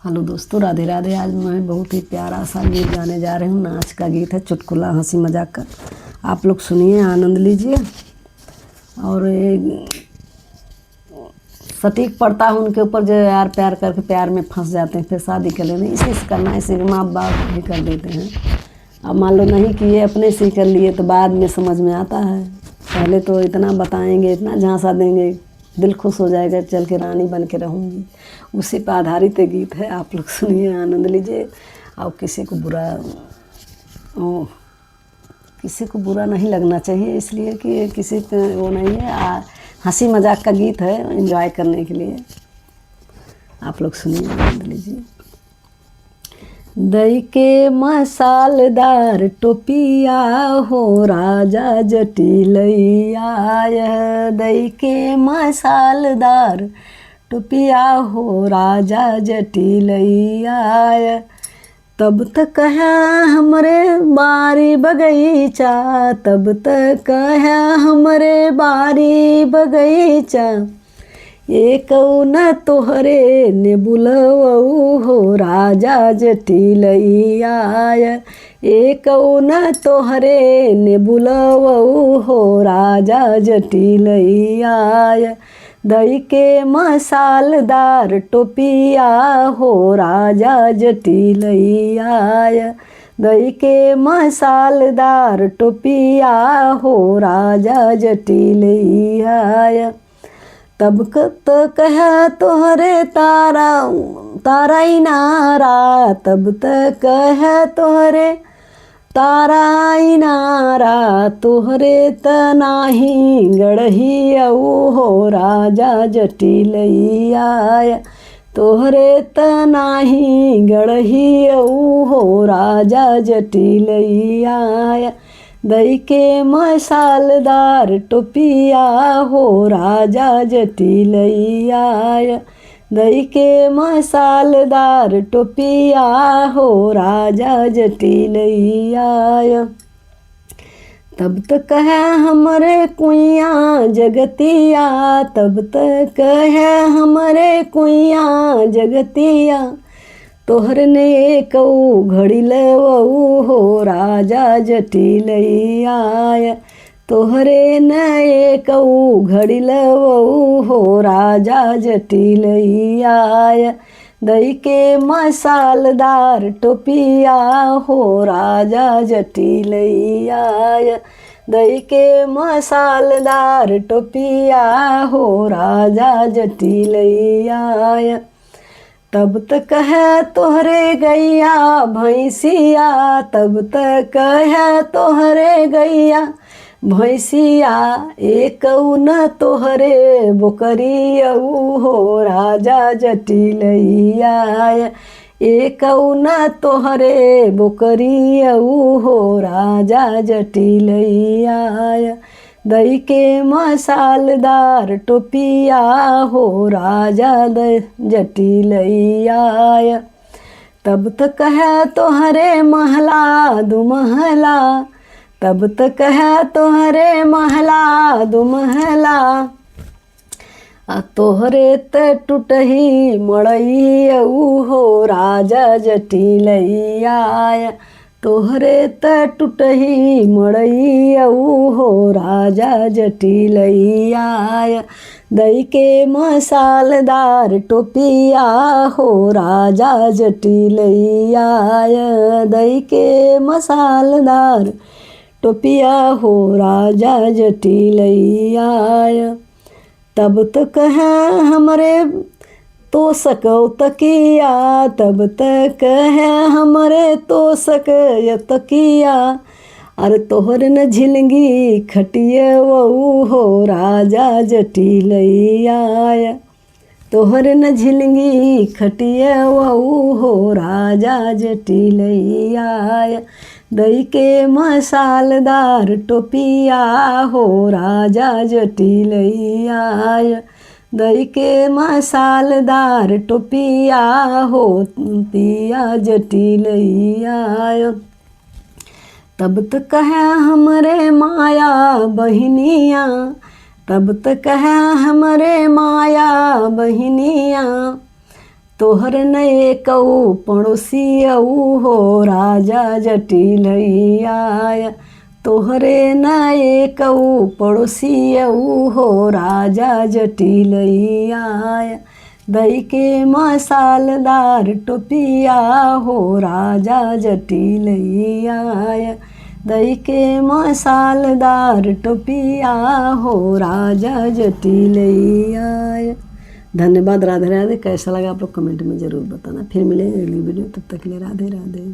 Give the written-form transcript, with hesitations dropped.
Hello दोस्तों, राधे राधे। आज मैं बहुत ही प्यारा सा गीत गाने जा रही हूँ। नाच का गीत है, चुटकुला हंसी मजाक का। आप लोग सुनिए, आनंद लीजिए। और ये सटीक पड़ता है उनके ऊपर जो यार प्यार करके प्यार में फंस जाते हैं, फिर शादी कर लेते हैं। इसी से करना है, इसी माँ बाप भी कर देते हैं। अब मान लो नहीं किए, अपने से कर लिए तो बाद में समझ में आता है। पहले तो इतना बताएंगे, इतना झांसा देंगे, दिल खुश हो जाएगा, चल के रानी बन के रहूँगी। उसी पर आधारित गीत है। आप लोग सुनिए, आनंद लीजिए। और किसी को बुरा नहीं लगना चाहिए, इसलिए कि किसी पे वो नहीं है। हंसी मजाक का गीत है, एंजॉय करने के लिए। आप लोग सुनिए, आनंद लीजिए। दही के मसालदार टोपिया हो राजा जटिलैया, दही के मसालदार टोपिया हो राजा जटिलैया। तब तक है हमरे बारी बगीचा, तब तक है हमरे बारी बगीचा। ये कौन तोहरे ने बुलवऊ हो राजा जटिलैया, ये कौन तोहरे ने बुलवऊ हो राजा जटिलैया। दही के मसालदार टोपिया हो राजा जटिलैया, दही के मसालदार टोपिया हो राजा जटिलैया। तब तक है तोहरे तारा इनारा, तब तक है तोहरे तारा इनारा। तोहरे तनाही गढ़हियऊ हो राजा जटिलैया, तोहरे तनाही गढ़हियऊ हो राजा जटिलैया। दही के मसालदार टोपिया हो राजा जटिलैया, दही के मसालदार टोपिया हो राजा जटिलैया। तब तक है हमरे कुइया जगतिया, तब तक है हमरे कुइया जगतिया। तोहर ने कऊ घड़ी लवऊ हो राजा जटिलैया, तोहरे नए कऊ घड़ी लवऊ हो राजा जटिलैया। दही के मसालदार टोपिया हो राजा जटिलैया, दही के मसालदार टोपिया हो राजा जटिलैया। तब तक है तोहरे गैया भैंसिया, तब तक है तोहरे गैया भैंसिया। एक न तोहरे बोकरियऊ हो राजा जटिलैया, एक न तोहरे बोकरियऊ हो राजा जटिलैया। दही के मसालदार टोपिया हो राजा जटिलैया। तब तक है तोहरे महला दुमहला, तब तक है तोहरे महला दुमहला। तोहरे त टूटही मड़ैयऊ हो राजा जटिलैया, तोहरे त टूटही मड़ैयऊ हो राजा जटिलैया। दही के मसालदार टोपिया हो राजा जटिलैया, दही के मसालदार टोपिया हो राजा जटिलैया। तब तक है हमरे तो सकौ तकिया, तब तक है हमरे तो सक तकिया। अरे तोहर न झिलंगी खटियऊ हो राजा जटिलैया, तोहर न झिलंगी खटियऊ हो राजा जटिलैया। दही के मसालदार टोपिया हो राजा जटिलैया, दही के मसालदार टोपिया हो पिया जटिलैया। तब तक है हमरे माया बहिनिया, तब तक है हमरे माया बहिनिया। तोहर नए कऊ पड़ोसी अऊ हो राजा जटिलैया, तोहरे नए कऊ पड़ोसी अऊ हो राजा जटिलैया, दई के मसालदार टोपिया हो राजा जटिलैया, दई के मसालदार टोपिया हो राजा जटिलैया। धन्यवाद। राधे राधे। कैसा लगा आप लोग कमेंट में ज़रूर बताना। फिर मिलेंगे अगली वीडियो, तब तक के लिए राधे राधे।